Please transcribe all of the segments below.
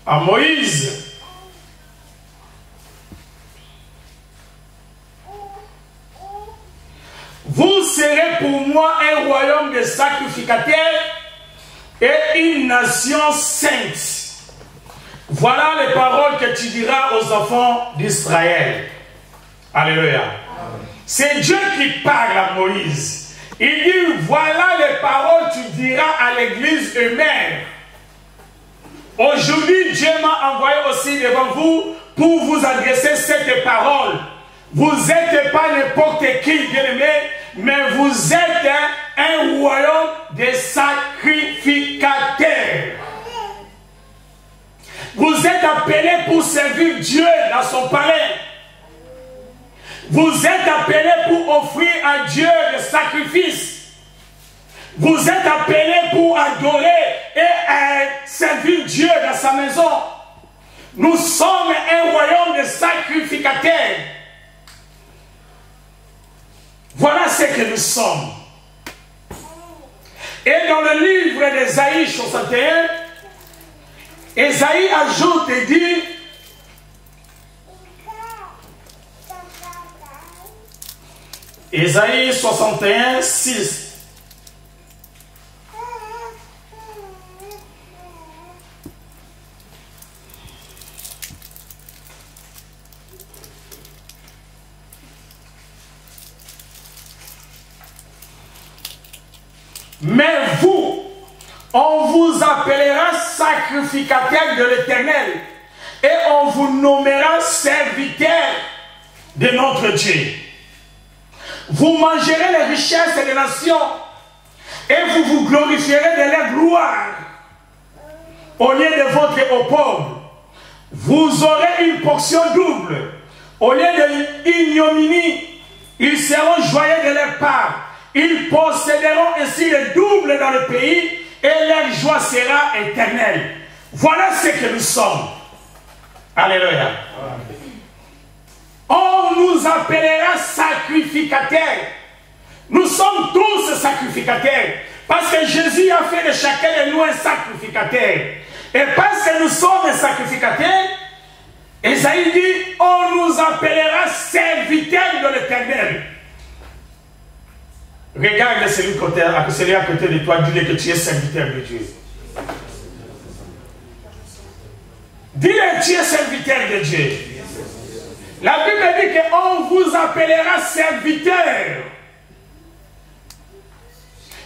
à Moïse. Vous serez pour moi un royaume de sacrificateurs et une nation sainte. Voilà les paroles que tu diras aux enfants d'Israël. Alléluia. C'est Dieu qui parle à Moïse. Il dit, voilà les paroles que tu diras à l'église eux-mêmes. Aujourd'hui, Dieu m'a envoyé aussi devant vous pour vous adresser cette parole. Vous n'êtes pas n'importe qui, bien-aimé, mais vous êtes un royaume de sacrificateurs. Vous êtes appelés pour servir Dieu dans son palais. Vous êtes appelés pour offrir à Dieu des sacrifices. Vous êtes appelés pour adorer et servir Dieu dans sa maison. Nous sommes un royaume de sacrificateurs. Voilà ce que nous sommes. Et dans le livre d'Ésaïe 61, Ésaïe ajoute et dit, Ésaïe 61, 6. Mais vous, on vous appellera sacrificateur de l'Éternel et on vous nommera serviteur de notre Dieu. Vous mangerez les richesses des nations et vous vous glorifierez de leur gloire au lieu de votre aux pauvres. Vous aurez une portion double au lieu de l'ignominie. Ils seront joyeux de leur part. Ils posséderont ainsi le double dans le pays et leur joie sera éternelle. Voilà ce que nous sommes. Alléluia. On nous appellera sacrificateurs. Nous sommes tous sacrificateurs. Parce que Jésus a fait de chacun de nous un sacrificateur. Et parce que nous sommes sacrificateurs, Ésaïe dit, on nous appellera serviteurs de l'Éternel. Regarde celui à côté de toi, dis-le que tu es serviteur de Dieu. Dis-le que tu es serviteur de Dieu. La Bible dit qu'on vous appellera serviteur.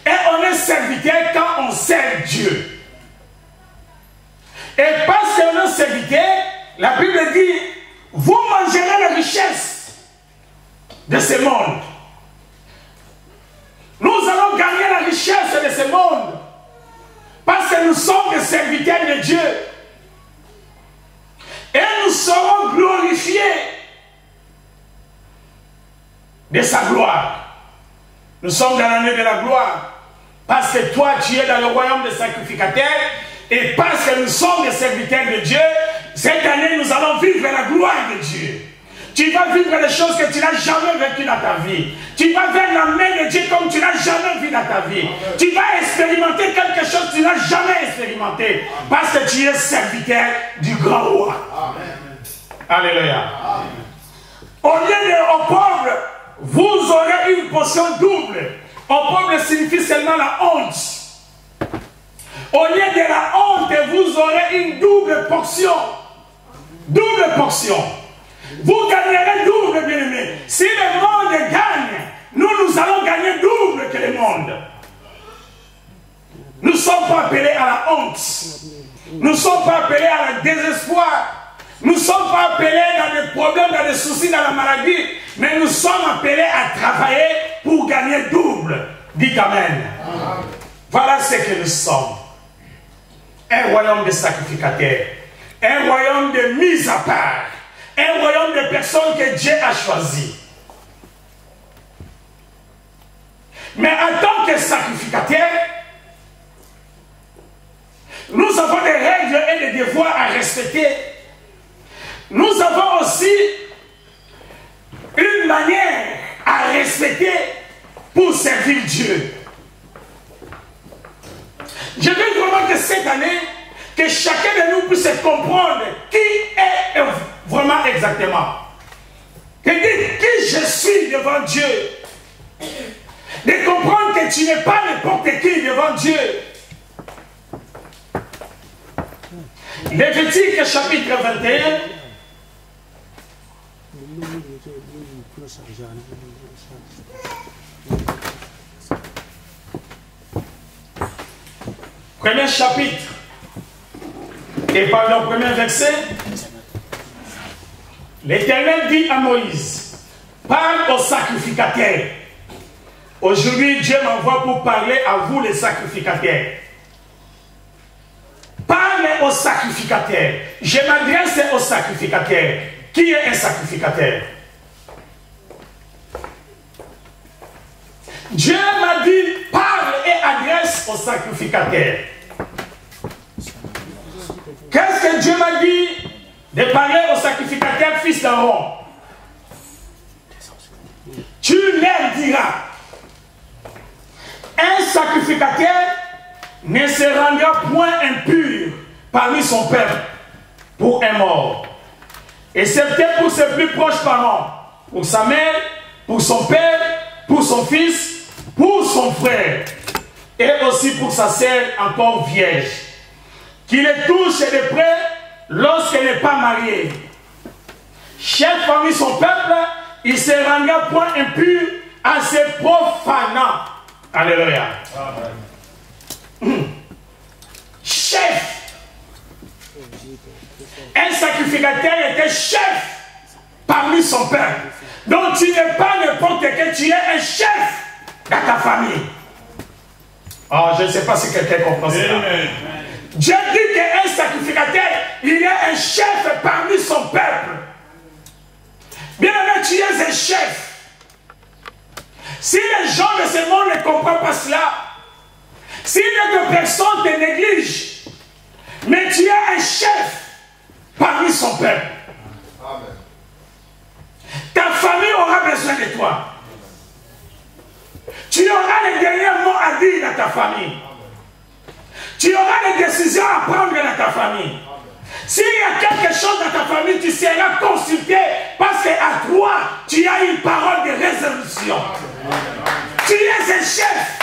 Et on est serviteur quand on sert Dieu. Et parce qu'on est serviteur, la Bible dit, vous mangerez la richesse de ce monde. Nous allons gagner la richesse de ce monde parce que nous sommes des serviteurs de Dieu. Et nous serons glorifiés de sa gloire. Nous sommes dans l'année de la gloire parce que toi tu es dans le royaume des sacrificateurs et parce que nous sommes des serviteurs de Dieu. Cette année nous allons vivre la gloire de Dieu. Tu vas vivre des choses que tu n'as jamais vécues dans ta vie. Tu vas vers la main de Dieu comme tu n'as jamais vu dans ta vie. Amen. Tu vas expérimenter quelque chose que tu n'as jamais expérimenté. Parce que tu es serviteur du grand roi. Amen. Alléluia. Amen. Au lieu de aux pauvres, vous aurez une portion double. Aux pauvres signifie seulement la honte. Au lieu de la honte, vous aurez une double portion. Double portion. Vous gagnerez double, bien-aimés. Si le monde gagne, nous allons gagner double que le monde. Nous ne sommes pas appelés à la honte. Nous ne sommes pas appelés à la désespoir. Nous ne sommes pas appelés dans des problèmes, dans des soucis, dans la maladie. Mais nous sommes appelés à travailler pour gagner double. Dites Amen. Amen. Voilà ce que nous sommes. Un royaume de sacrificateurs. Un royaume de mise à part. Un royaume de personnes que Dieu a choisi. Mais en tant que sacrificateur, nous avons des règles et des devoirs à respecter. Nous avons aussi une manière à respecter pour servir Dieu. Je veux vraiment que cette année, que chacun de nous puisse comprendre qui est vraiment exactement. De dire qui je suis devant Dieu. De comprendre que tu n'es pas n'importe qui devant Dieu. Lévitique chapitre 21. Premier chapitre. Et par le premier verset, l'Éternel dit à Moïse, parle aux sacrificateurs. Aujourd'hui, Dieu m'envoie pour parler à vous les sacrificateurs. Parlez aux sacrificateurs. Je m'adresse aux sacrificateurs. Qui est un sacrificateur? Dieu m'a dit, parle et adresse aux sacrificateurs. Qu'est-ce que Dieu m'a dit? De parler aux sacrificateurs, fils d'Aaron. Tu leur diras, un sacrificateur ne se rendra point impur parmi son peuple pour un mort. Excepté pour ses plus proches parents, pour sa mère, pour son père, pour son fils, pour son frère, et aussi pour sa sœur encore vierge, qui le touche de près lorsqu'elle n'est pas mariée. Chef parmi son peuple, il se rendra point impur à se profanant. Alléluia. Chef. Un sacrificateur était chef parmi son peuple. Donc tu n'es pas n'importe quel, tu es un chef dans ta famille. Oh, je ne sais pas si quelqu'un comprend ça. Dieu dit qu'un sacrificateur, il est un chef parmi son peuple. Bien aimé, tu es un chef. Si les gens de ce monde ne comprennent pas cela, si d'autres personnes te négligent, mais tu es un chef parmi son peuple. Amen. Ta famille aura besoin de toi. Tu auras les derniers mots à dire dans ta famille. Tu auras les décisions à prendre dans ta famille. S'il y a quelque chose dans ta famille, tu seras consulté parce qu'à toi, tu as une parole de résolution. Tu es un chef.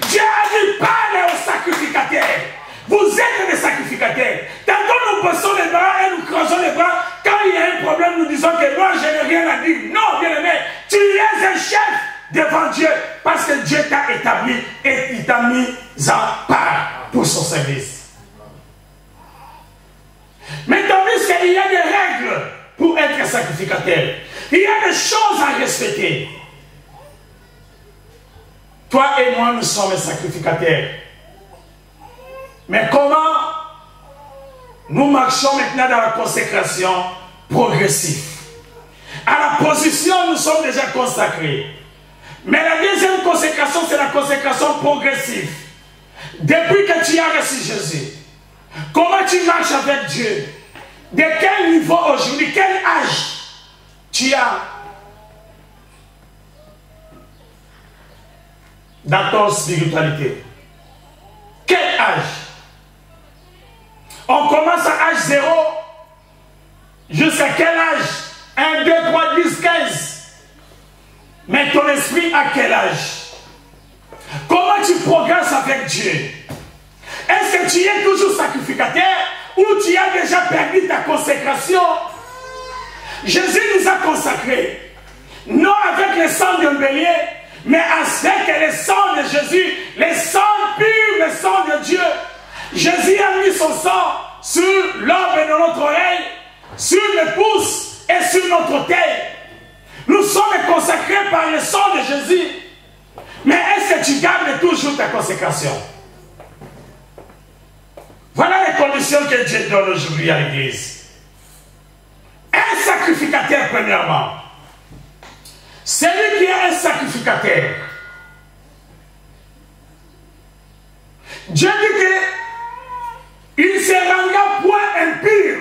Dieu a dit parle aux sacrificateurs. Vous êtes des sacrificateurs. Tantôt nous passons les bras et nous creusons les bras. Quand il y a un problème, nous disons que moi je n'ai rien à dire. Non, bien aimé, tu es un chef devant Dieu parce que Dieu t'a établi et il t'a mis à part pour son service. Mais tandis qu'il y a des règles pour être sacrificateur, il y a des choses à respecter. Toi et moi, nous sommes sacrificateurs. Mais comment nous marchons maintenant dans la consécration progressive? À la position, nous sommes déjà consacrés. Mais la deuxième consécration, c'est la consécration progressive. Depuis que tu as reçu Jésus, comment tu marches avec Dieu? De quel niveau aujourd'hui, quel âge tu as dans ton spiritualité? Quel âge? On commence à âge 0 jusqu'à quel âge? 1, 2, 3, 10, 15. Mais ton esprit à quel âge? Comment tu progresses avec Dieu? Est-ce que tu es toujours sacrificateur ou tu as déjà perdu ta consécration? Jésus nous a consacrés, non avec le sang d'un bélier, mais avec le sang de Jésus, le sang pur, le sang de Dieu. Jésus a mis son sang sur l'orbe de notre oreille, sur le pouce et sur notre tête. Nous sommes consacrés par le sang de Jésus. Mais est-ce que tu gardes toujours ta consécration? Voilà les conditions que Dieu donne aujourd'hui à l'Église. Un sacrificateur, premièrement. Celui qui est un sacrificateur. Dieu dit qu'il ne se rendra point impur.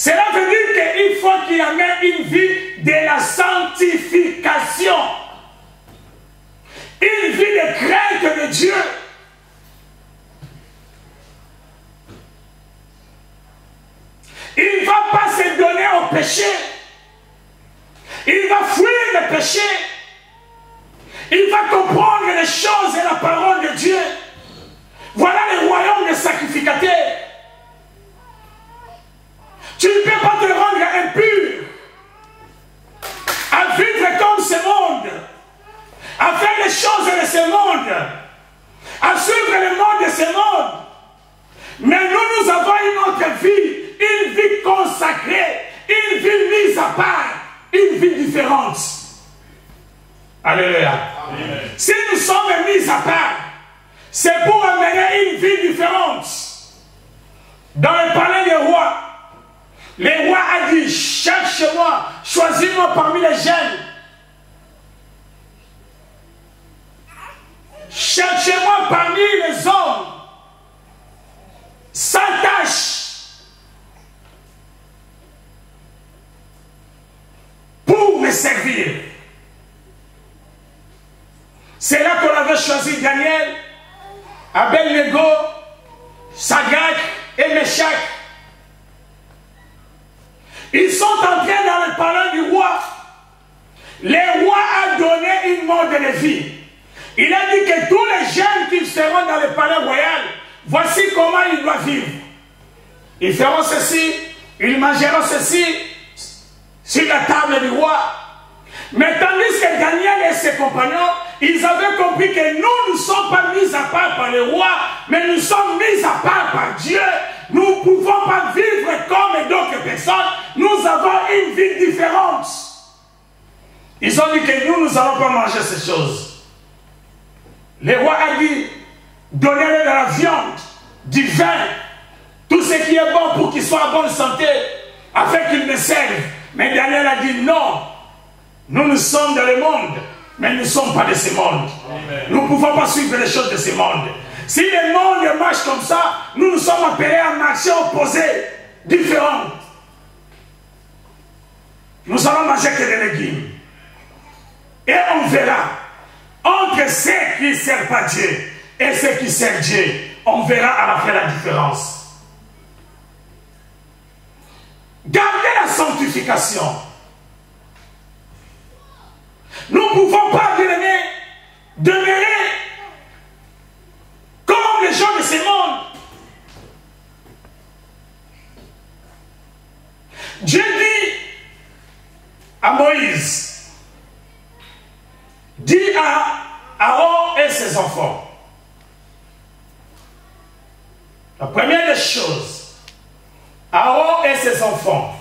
Cela veut dire qu'il faut qu'il amène une vie de la sanctification. Une vie de crainte de Dieu. se donner au péché. Il va fuir le péché. Il va comprendre les choses et la parole de Dieu. Voilà le royaume des sacrificateurs. Tu ne peux pas te rendre impur à vivre comme ce monde, à faire les choses de ce monde, à suivre le monde de ce monde. Mais nous avons une autre vie, une vie consacrée, une vie mise à part, une vie différente. Alléluia. Amen. Si nous sommes mis à part, c'est pour amener une vie différente. Dans le palais des rois, le roi a dit, cherche-moi, choisis-moi parmi les jeunes. Cherchez-moi parmi les hommes, sans tâche, pour me servir. C'est là qu'on avait choisi Daniel, Abel-Nego, Sadrach et Meshach. Ils sont entrés dans le palais du roi. Le roi a donné une mode de vie. Il a dit que tous les jeunes qui seront dans le palais royal, voici comment ils doivent vivre. Ils feront ceci, ils mangeront ceci sur la table du roi. Mais tandis que Daniel et ses compagnons, ils avaient compris que nous ne sommes pas mis à part par le roi, mais nous sommes mis à part par Dieu. Nous ne pouvons pas vivre comme d'autres personnes. Nous avons une vie différente. Ils ont dit que nous n'allons pas manger ces choses. Le roi a dit, donnez-leur de la viande, du vin, tout ce qui est bon pour qu'ils soient en bonne santé, afin qu'ils me servent. Mais Daniel a dit non. Nous sommes dans le monde, mais nous ne sommes pas de ce monde. Amen. Nous ne pouvons pas suivre les choses de ce monde. Si le monde marche comme ça, nous sommes appelés à marcher opposés, différents. Nous allons manger que des légumes. Et on verra, entre ceux qui ne servent pas Dieu et ceux qui servent Dieu, on verra à la fin la différence. Gardez la sanctification. Nous ne pouvons pas demeurer comme les gens de ce monde. Dieu dit à Moïse, dit à Aaron et ses enfants, la première des choses, Aaron et ses enfants,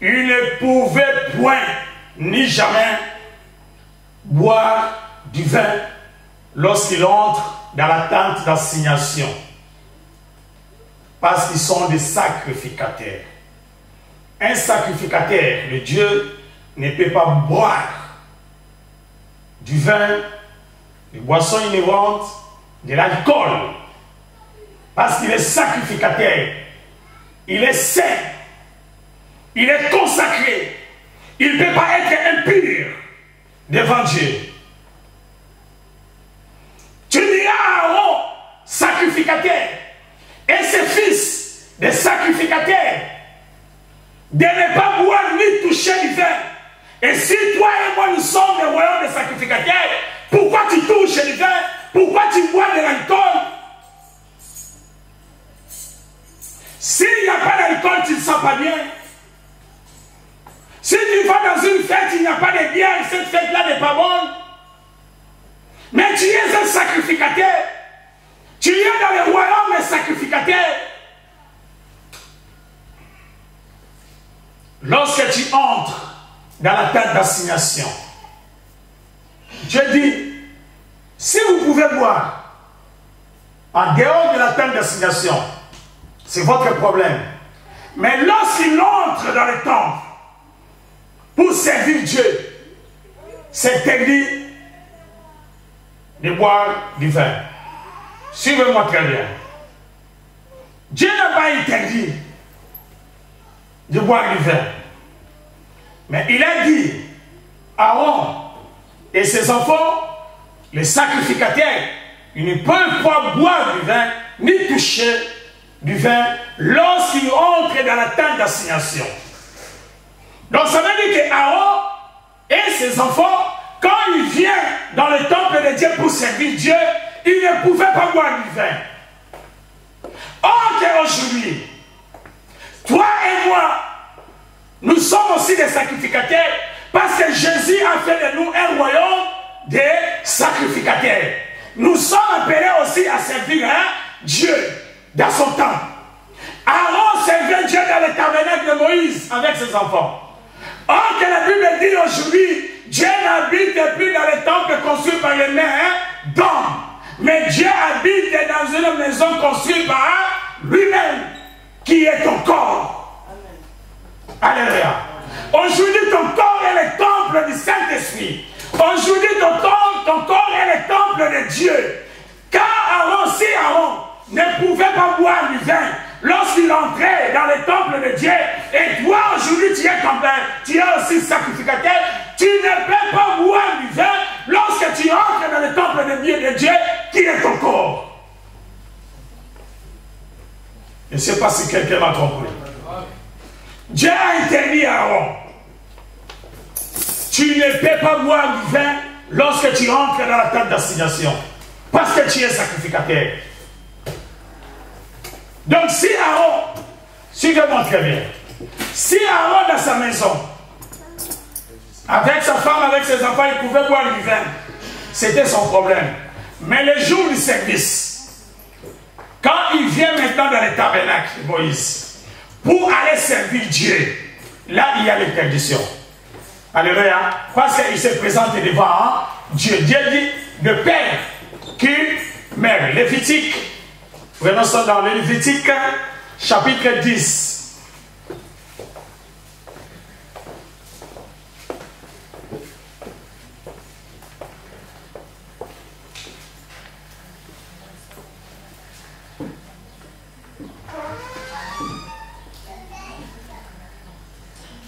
ils ne pouvaient point ni jamais boire du vin lorsqu'ils entrent dans la tente d'assignation, parce qu'ils sont des sacrificateurs. Un sacrificateur, le Dieu, ne peut pas boire du vin, des boissons innovantes, de l'alcool, parce qu'il est sacrificateur, il est saint, il est consacré. Il ne peut pas être impur devant Dieu. Tu diras à Aaron, sacrificateur, et ses fils, des sacrificateurs, de ne pas boire ni toucher du vin. Et si toi et moi nous sommes des royaumes des sacrificateurs, pourquoi tu touches du vin? Pourquoi tu bois de l'alcool? S'il n'y a pas d'alcool, tu ne sens pas bien. Si tu vas dans une fête, il n'y a pas de bière, cette fête-là n'est pas bonne. Mais tu es un sacrificateur. Tu es dans le royaume des sacrificateurs. Lorsque tu entres dans la tente d'assignation, Dieu dit, si vous pouvez boire en dehors de la tente d'assignation, c'est votre problème. Mais lorsqu'il entre dans le temple, pour servir Dieu, c'est interdit de boire du vin. Suivez-moi très bien. Dieu n'a pas interdit de boire du vin. Mais il a dit à Aaron et ses enfants, les sacrificateurs, ils ne peuvent pas boire du vin, ni toucher du vin lorsqu'il entre dans la tente d'assignation. Donc ça veut dire qu'Aaron et ses enfants, quand ils viennent dans le temple de Dieu pour servir Dieu, ils ne pouvaient pas boire du vin. Or qu'aujourd'hui, toi et moi, nous sommes aussi des sacrificateurs parce que Jésus a fait de nous un royaume de sacrificateurs. Nous sommes appelés aussi à servir Dieu dans son temple. Aaron servait Dieu dans le tabernacle de Moïse avec ses enfants. Or que la Bible dit aujourd'hui, Dieu n'habite plus dans les temples construits par les mains d'hommes. Mais Dieu habite dans une maison construite par lui-même, qui est ton corps. Amen. Alléluia. Aujourd'hui, ton corps est le temple du Saint-Esprit. Aujourd'hui, ton corps est le temple de Dieu. Car Aaron ne pouvait pas boire du vin lorsqu'il entrait dans le temple de Dieu, et toi aujourd'hui tu es comme tu es aussi sacrificateur, tu ne peux pas boire du vin lorsque tu entres dans le temple de Dieu qui est ton corps. Je ne sais pas si quelqu'un m'a compris. Dieu a interdit à Aaron, tu ne peux pas boire du vin lorsque tu entres dans la tente d'assignation, parce que tu es sacrificateur. Donc si Aaron, suivez-moi très bien, si Aaron dans sa maison, avec sa femme, avec ses enfants, il pouvait boire du vin, c'était son problème. Mais le jour du service, quand il vient maintenant dans le tabernacle de Moïse, pour aller servir Dieu, là il y a l'interdiction. Alléluia. Parce qu'il se présente devant Dieu. Dieu dit de père qui meurt. Lévitique. Prenons ça dans le Lévitique, chapitre 10.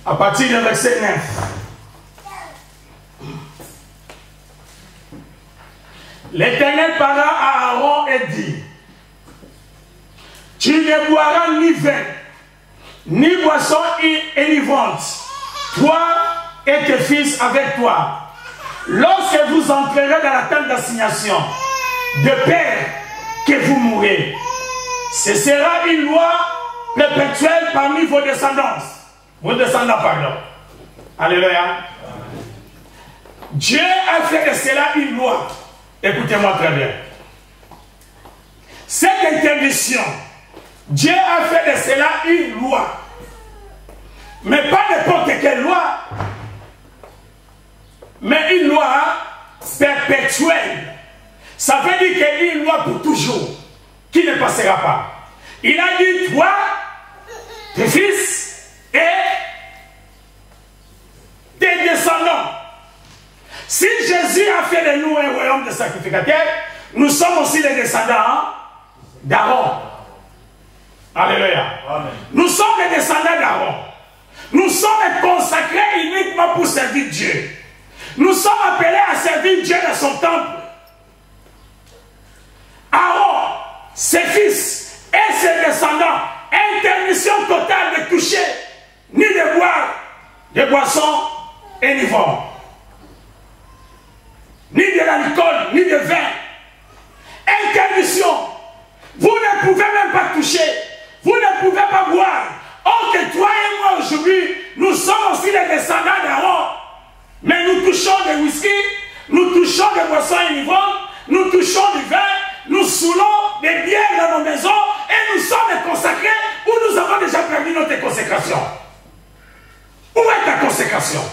À partir du verset 9. L'Éternel parla à Aaron et dit: tu ne boiras ni vin, ni boisson enivrante, toi et tes fils avec toi, lorsque vous entrerez dans la tente d'assignation, de peur que vous mourrez. Ce sera une loi perpétuelle parmi vos descendants. Vos descendants, pardon. Alléluia. Dieu a fait de cela une loi. Écoutez-moi très bien. Cette interdiction, Dieu a fait de cela une loi. Mais pas n'importe quelle loi. Mais une loi perpétuelle. Ça veut dire qu'il y a une loi pour toujours, qui ne passera pas. Il a dit, toi, tes fils et tes descendants. Si Jésus a fait de nous un royaume de sacrificateurs, nous sommes aussi les descendants d'Aaron. Alléluia. Amen. Nous sommes les descendants d'Aaron. Nous sommes consacrés uniquement pour servir Dieu. Nous sommes appelés à servir Dieu dans son temple. Aaron, ses fils et ses descendants, interdiction totale de toucher ni de boire des boissons enivrantes, ni de l'alcool, ni de vin. Interdiction. Vous ne pouvez même pas toucher. Vous ne pouvez pas boire. Or que toi et moi aujourd'hui, nous sommes aussi les descendants d'Aaron. Mais nous touchons des whisky, nous touchons des boissons enivrantes, nous touchons du vin, nous saoulons des bières dans nos maisons et nous sommes consacrés où nous avons déjà perdu notre consécration. Où est ta consécration?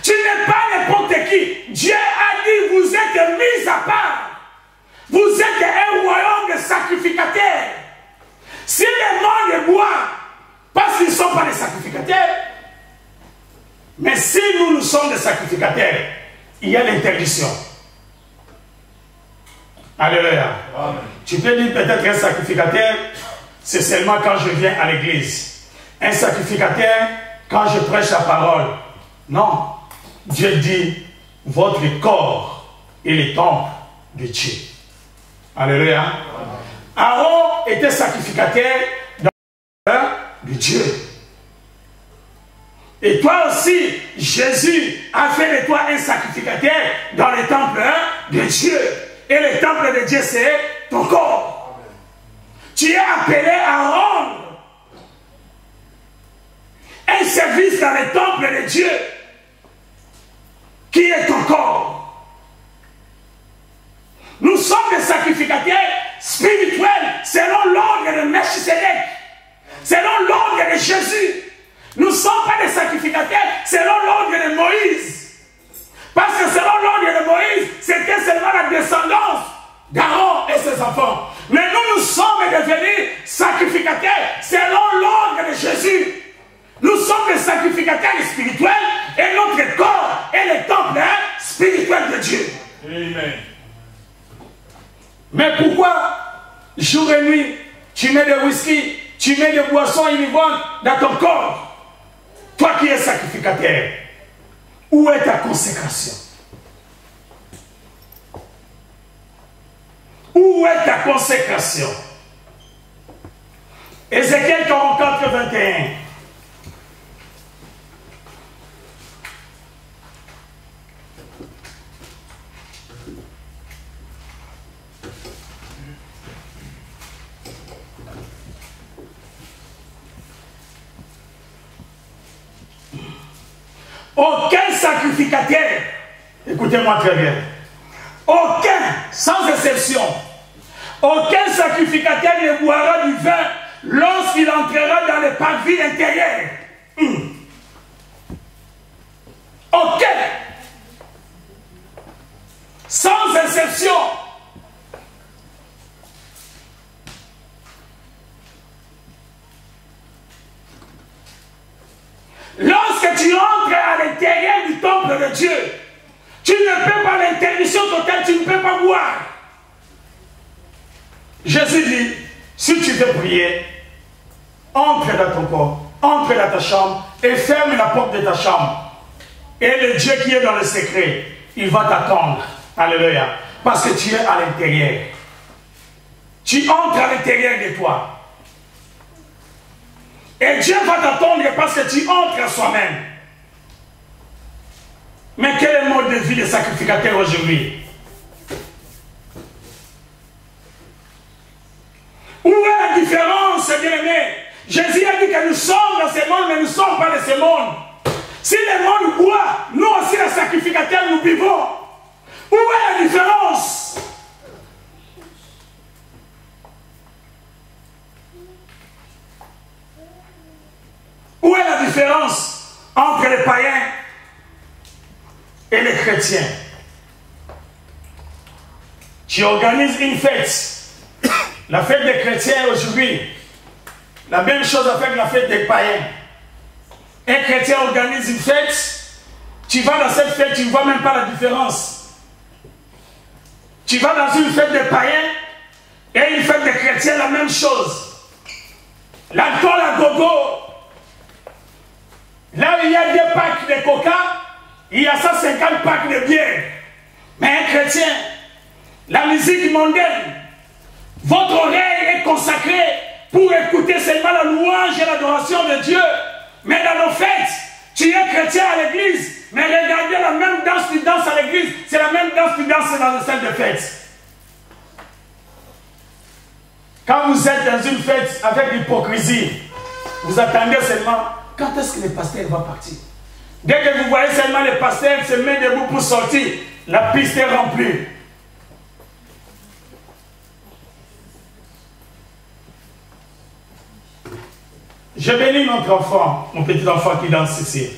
Tu n'es pas n'importe qui. Dieu a dit, vous êtes mis à part. Vous êtes un royaume de sacrificateurs. Si les monde boivent, parce qu'ils ne sont pas des sacrificateurs, mais si nous sommes des sacrificateurs, il y a l'interdiction. Alléluia. Amen. Tu peux dire peut-être un sacrificateur, c'est seulement quand je viens à l'église. Un sacrificateur, quand je prêche la parole. Non. Dieu dit, votre corps est le temple de Dieu. Alléluia. Aaron était sacrificateur dans le temple de Dieu. Et toi aussi, Jésus a fait de toi un sacrificateur dans le temple de Dieu. Et le temple de Dieu, c'est ton corps. Tu es appelé à rendre un service dans le temple de Dieu, qui est ton corps. Nous sommes des sacrificateurs spirituels selon l'ordre de Melchisedec, selon l'ordre de Jésus. Nous ne sommes pas des sacrificateurs selon l'ordre de Moïse. Parce que selon l'ordre de Moïse, c'était seulement la descendance d'Aaron et ses enfants. Mais nous sommes devenus sacrificateurs selon l'ordre de Jésus. Nous sommes des sacrificateurs spirituels et notre corps est le temple spirituel de Dieu. Amen. Mais pourquoi, jour et nuit, tu mets de whisky, tu mets des boissons inhibantes dans ton corps? Toi qui es sacrificateur, où est ta consécration? Où est ta consécration? Ézéchiel 44, 21. Aucun sacrificateur, écoutez-moi très bien, aucun, sans exception, aucun sacrificateur ne boira du vin lorsqu'il entrera dans le parvis intérieur. Aucun, sans exception. Lorsque tu entres à l'intérieur du temple de Dieu, tu ne peux pas, l'interdiction totale, tu ne peux pas boire. Jésus dit, si tu veux prier, entre dans ton corps, entre dans ta chambre et ferme la porte de ta chambre. Et le Dieu qui est dans le secret, il va t'attendre. Alléluia. Parce que tu es à l'intérieur. Tu entres à l'intérieur de toi. Et Dieu va t'attendre parce que tu entres à soi-même. Mais quel est le mode de vie des sacrificateurs aujourd'hui? Où est la différence, bien-aimé? Jésus a dit que nous sommes dans ce monde, mais nous ne sommes pas de ce monde. Si le monde boit, nous aussi les sacrificateurs, nous vivons. Où est la différence? Où est la différence entre les païens et les chrétiens? Tu organises une fête, la fête des chrétiens aujourd'hui, la même chose avec la fête des païens. Un chrétien organise une fête, tu vas dans cette fête, tu ne vois même pas la différence. Tu vas dans une fête des païens et une fête des chrétiens, la même chose. L'alcool à gogo. Là où il y a 2 packs de coca, il y a 150 packs de bière. Mais un chrétien, la musique mondaine, votre oreille est consacrée pour écouter seulement la louange et l'adoration de Dieu. Mais dans nos fêtes, tu es chrétien à l'église, mais regardez la même danse que tu danses à l'église, c'est la même danse que tu danses dans la salle de fête. Quand vous êtes dans une fête avec l'hypocrisie, vous attendez seulement quand est-ce que le pasteur va partir. Dès que vous voyez seulement le pasteur se met debout pour sortir, la piste est remplie. Je bénis notre enfant, mon petit enfant qui danse ici.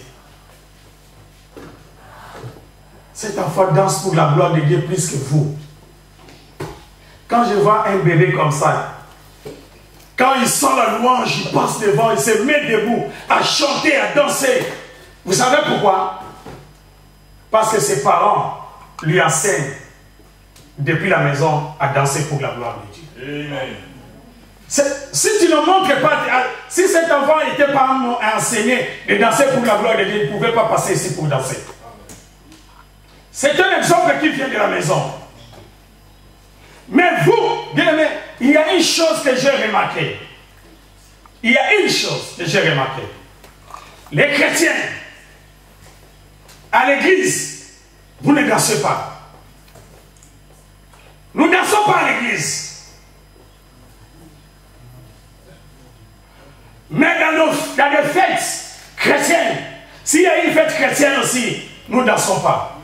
Cet enfant danse pour la gloire de Dieu plus que vous. Quand je vois un bébé comme ça, quand il sent la louange, il passe devant, il se met debout à chanter, à danser. Vous savez pourquoi? Parce que ses parents lui enseignent depuis la maison à danser pour la gloire de Dieu. Amen. Si tu ne montres pas, si cet enfant n'était pas enseigné de danser pour la gloire de Dieu, il ne pouvait pas passer ici pour danser. C'est un exemple qui vient de la maison. Mais vous, bien aimé, il y a une chose que j'ai remarqué. Il y a une chose que j'ai remarqué. Les chrétiens, à l'église, vous ne dansez pas. Nous ne dansons pas à l'église. Mais dans les fêtes chrétiennes, s'il y a une fête chrétienne aussi, nous ne dansons pas.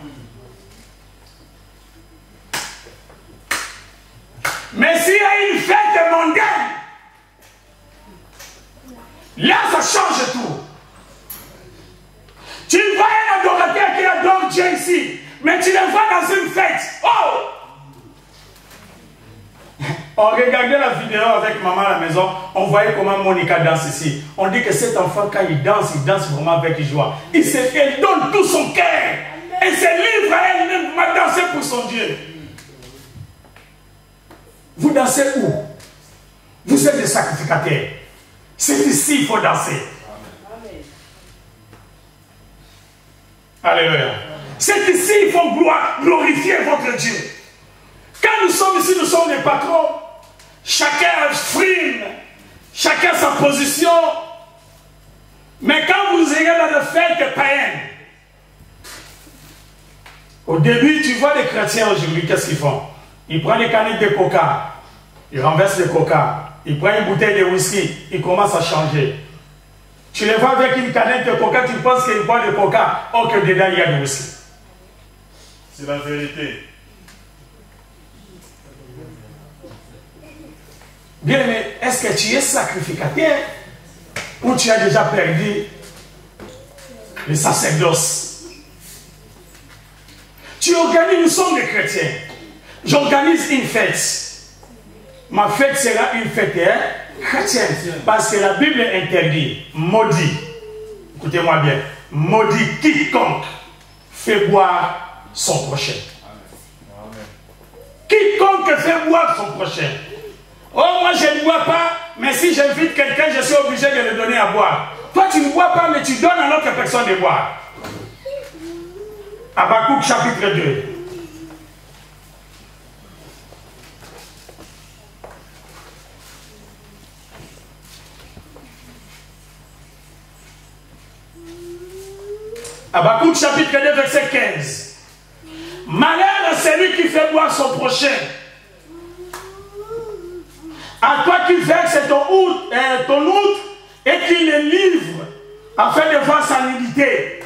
Mais s'il y a une fête mondaine, là ça change tout. Tu vois un adorateur qui adore Dieu ici, mais tu le vois dans une fête. Oh! On regardait la vidéo avec maman à la maison, on voyait comment Monica danse ici. On dit que cet enfant, quand il danse vraiment avec joie. Elle donne tout son cœur. Elle se livre à elle-même pour danser pour son Dieu. Vous dansez où? Vous êtes des sacrificateurs. C'est ici qu'il faut danser. Alléluia. C'est ici qu'il faut glorifier votre Dieu. Quand nous sommes ici, nous sommes des patrons. Chacun frime, chacun sa position. Mais quand vous irez dans les fêtes païennes, au début, tu vois les chrétiens aujourd'hui, qu'est-ce qu'ils font? Ils prennent les canettes de coca, ils renversent le coca, ils prennent une bouteille de whisky, ils commencent à changer. Tu les vois avec une canette de coca, tu penses qu'ils boivent de coca, or que dedans il y a du whisky. C'est la vérité. Bien, mais est-ce que tu es sacrificateur ou tu as déjà perdu le sacerdoce? Tu organises, nous sommes des chrétiens. J'organise une fête. Ma fête sera une fête chrétienne. Parce que la Bible interdit, maudit, écoutez-moi bien, maudit quiconque fait boire son prochain. Quiconque fait boire son prochain. Oh, moi je ne bois pas, mais si j'invite quelqu'un, je suis obligé de le donner à boire. Toi, tu ne bois pas, mais tu donnes à l'autre personne de boire. Habakkuk chapitre 2. Habakkuk chapitre 2, verset 15. Malheur à celui qui fait boire son prochain. À toi qui verses ton outre et qui le livre afin de voir sa nudité.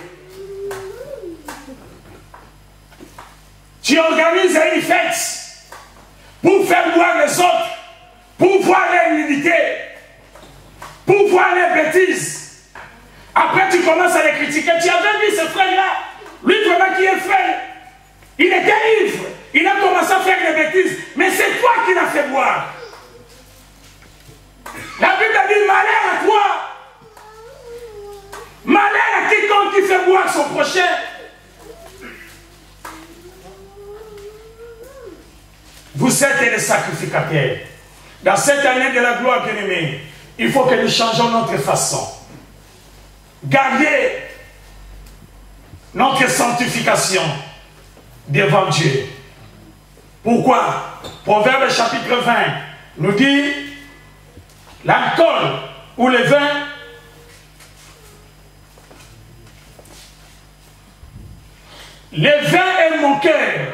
Tu organises une fête pour faire boire les autres, pour voir leur nudité, pour voir les bêtises. Après tu commences à les critiquer. Tu avais vu ce frère-là, lui vraiment qui est frère, il était ivre, il a commencé à faire des bêtises, mais c'est toi qui l'as fait boire. La Bible dit malheur à toi, malheur à quiconque qui fait boire son prochain. Vous êtes des sacrificateurs. Dans cette année de la gloire bien-aimée, il faut que nous changeons notre façon. Gardez notre sanctification devant Dieu. Pourquoi? Proverbe chapitre 20 nous dit l'alcool ou le vin est mon cœur.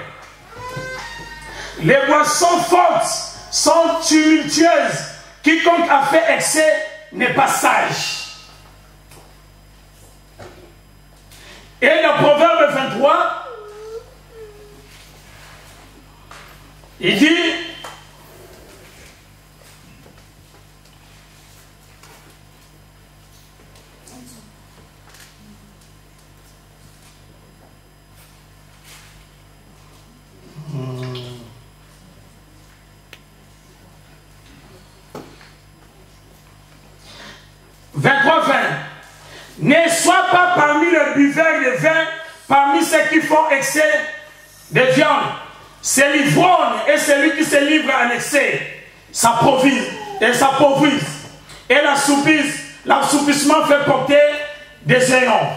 Les boissons fortes sont tumultueuses. Quiconque a fait excès n'est pas sage. Et le Proverbe 23, il dit ne sois pas parmi les buveurs de vin, parmi ceux qui font excès de viande. C'est l'ivrogne et celui qui se livre à l'excès s'appauvrissent. Et l'assoupissement fait porter des ayons.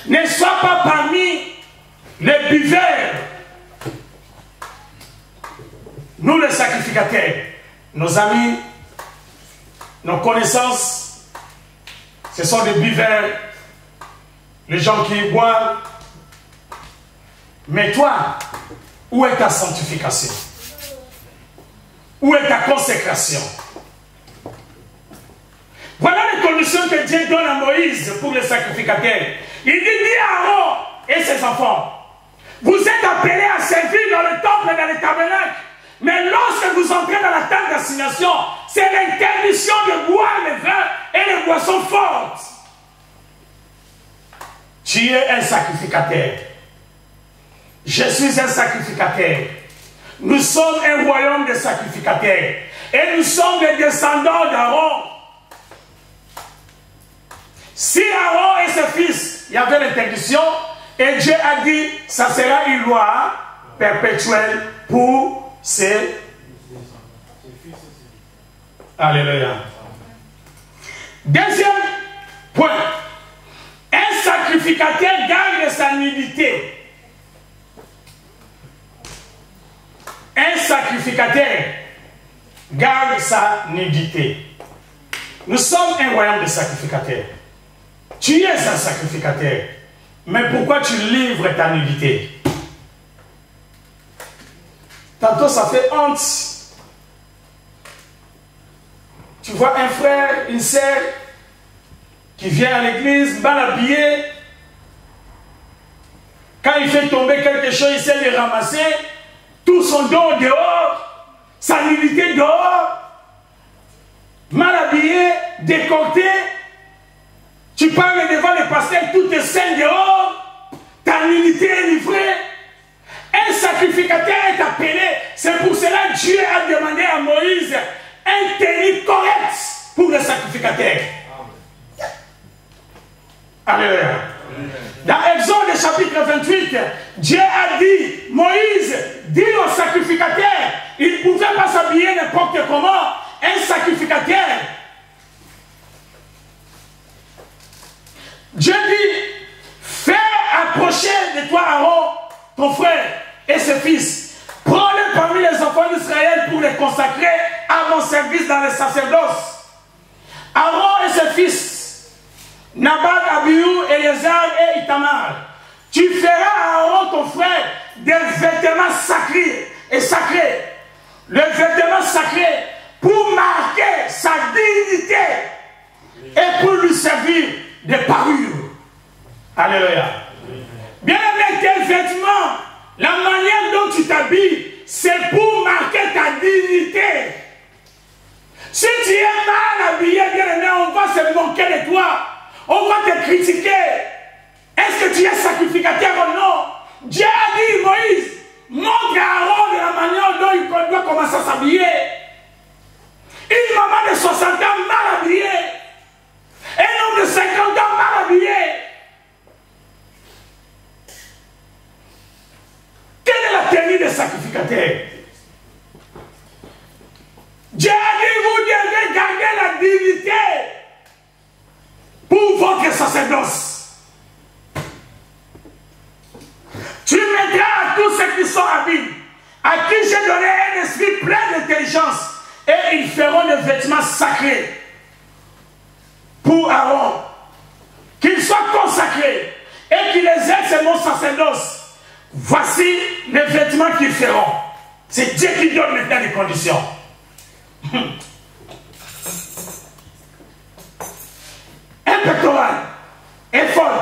Ne sois pas parmi les buveurs Nous les sacrificateurs, nos amis, nos connaissances, ce sont des buveurs, les gens qui boivent. Mais toi, où est ta sanctification? Où est ta consécration? Voilà les conditions que Dieu donne à Moïse pour les sacrificateurs. Il dit, dis à Aaron et ses enfants, vous êtes appelés à servir dans le temple et dans les tabernacles. Mais lorsque vous entrez dans la tente d'assignation, c'est l'interdiction de boire le vin et les boissons fortes. Tu es un sacrificateur. Je suis un sacrificateur. Nous sommes un royaume de sacrificateurs. Et nous sommes des descendants d'Aaron. Si Aaron et ses fils, il y avait l'interdiction, et Dieu a dit, ça sera une loi perpétuelle pour ces... Alléluia. Deuxième point. Un sacrificateur garde sa nudité. Un sacrificateur garde sa nudité. Nous sommes un royaume de sacrificateurs. Tu es un sacrificateur. Mais pourquoi tu livres ta nudité? Tantôt ça fait honte. Tu vois un frère, une sœur qui vient à l'église mal habillé. Quand il fait tomber quelque chose, il sait le ramasser. Tout son dos dehors, sa nudité dehors, mal habillé, décolleté. Tu parles devant le pasteur, tout est sain dehors, ta nudité est livrée. Un sacrificateur est appelé. C'est pour cela que Dieu a demandé à Moïse un tenue correct pour le sacrificateur. Alléluia. Dans Exode chapitre 28, Dieu a dit, Moïse, dit au sacrificateur, il ne pouvait pas s'habiller n'importe comment. Un sacrificateur. Dieu dit, fais approcher de toi Aaron, ton frère et ses fils. Prends-les parmi les enfants d'Israël pour les consacrer à mon service dans le sacerdoce. Aaron et ses fils, Nadab, Abihu, Éléazar et Itamar. Tu feras à Aaron, ton frère, des vêtements sacrés et sacrés. Le vêtement sacré pour marquer sa dignité et pour lui servir de parure. Alléluia. Bien aimé, tes vêtements, la manière dont tu t'habilles, c'est pour marquer ta dignité. Si tu es mal habillé, bien aimé, on va se moquer de toi. On va te critiquer. Est-ce que tu es sacrificateur ou non? Dieu a dit, Moïse, montre à Aaron de la manière dont il doit commencer à s'habiller. Une maman de 60 ans mal habillée. Un homme de 50 ans mal habillé. Quelle est la tenue des sacrificateurs? Dieu a dit, vous devez garder la dignité pour votre sacerdoce. Tu mettras à tous ceux qui sont habiles, à qui j'ai donné un esprit plein d'intelligence, et ils feront des vêtements sacrés pour Aaron, qu'ils soient consacrés et qu'ils exercent mon sacerdoce. Voici les vêtements qu'ils feront. C'est Dieu qui donne maintenant les conditions. Un pectoral, un éphod,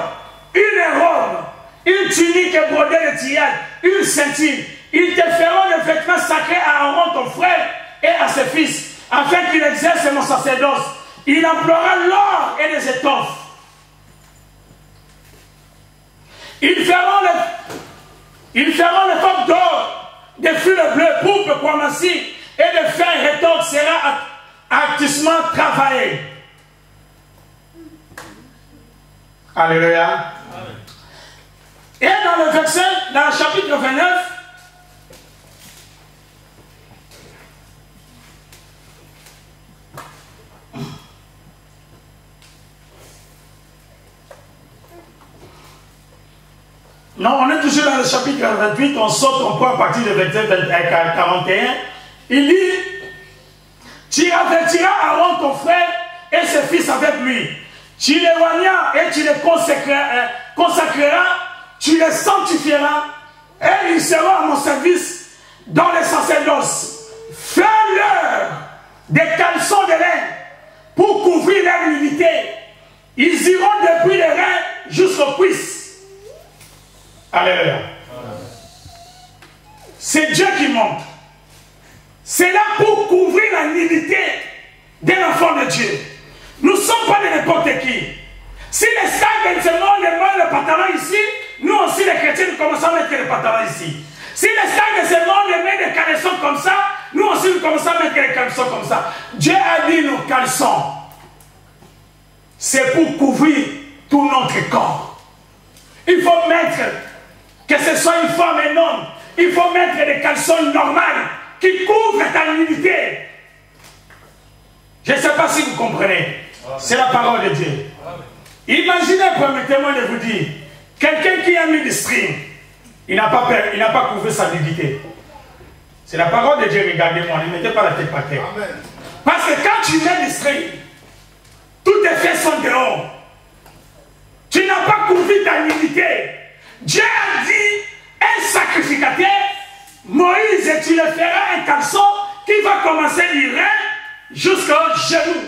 une robe, une tunique brodée de tilleul, une ceinture. Ils te feront des vêtements sacrés à Aaron, ton frère, et à ses fils, afin qu'il exerce mon sacerdoce. Il emploiera l'or et les étoffes. Ils feront les formes d'or, des fils bleus, pourpre, poimassi, et de fer rétorque sera activement travaillé. Alléluia. Amen. Et dans le verset, dans le chapitre 29, non, on est toujours dans le chapitre 28, on saute, on prend à partir de verset 41. Il dit, tu avertiras Aaron ton frère et ses fils avec lui. Tu les oigneras et tu les consacreras, tu les sanctifieras et ils seront à mon service dans les sacerdoces. Fais-leur des caleçons de laine pour couvrir leur nudité. Ils iront depuis les reins jusqu'aux cuisses. Alléluia. C'est Dieu qui monte. C'est là pour couvrir la nudité d'un enfant de Dieu. Nous ne sommes pas de n'importe qui. Si les saints seulement les mains le pantalon ici, nous aussi les chrétiens nous commençons à mettre les pantalons ici. Si les saints seulement les mettent des caleçons comme ça, nous aussi nous commençons à mettre les caleçons comme ça. Dieu a dit nos caleçons. C'est pour couvrir tout notre corps. Il faut mettre, que ce soit une femme et un homme, il faut mettre des caleçons normales qui couvrent ta nudité. Je ne sais pas si vous comprenez. C'est la parole de Dieu. Imaginez, permettez-moi de vous dire, quelqu'un qui a mis des strings, il n'a pas couvert sa nudité. C'est la parole de Dieu, regardez-moi, ne mettez pas la tête par terre. Parce que quand tu mets des strings, tous tes faits sont dehors. Tu n'as pas couvert ta nudité. Dieu a dit, un sacrificateur, Moïse, et tu le feras un caleçon qui va commencer du rein jusqu'au genou.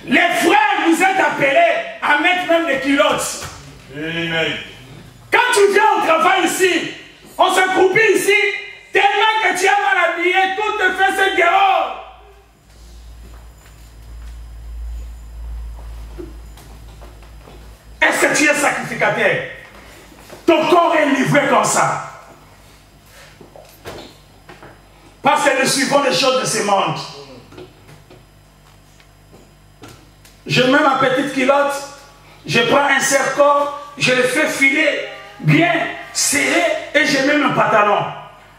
Les frères, vous êtes appelés à mettre même des culottes. Amen. Quand tu viens au travail ici, on se croupit ici, tellement que tu as mal habillé, tout te fait ce dehors. Est-ce que tu es sacrificateur? Ton corps est livré comme ça. Parce que nous suivons les choses de ce monde. Je mets ma petite culotte, je prends un serre-corps, je le fais filer bien serré et je mets mon pantalon.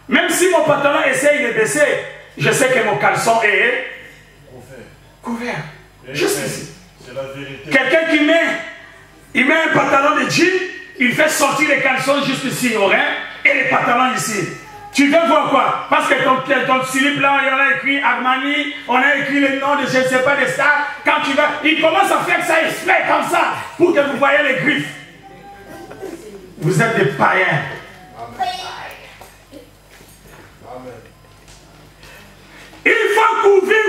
Même si mon pantalon essaye de baisser, je sais que mon caleçon est couvert. Juste ici. C'est la vérité. Quelqu'un qui met un pantalon de jean, il fait sortir les caleçons juste ici au rein et les pantalons ici. Tu veux voir quoi? Parce que ton slip là, on a écrit Armani, on a écrit le nom de je ne sais pas des stars. Quand tu vas, il commence à faire ça exprès comme ça pour que vous voyez les griffes. Vous êtes des païens. Amen. Il faut couvrir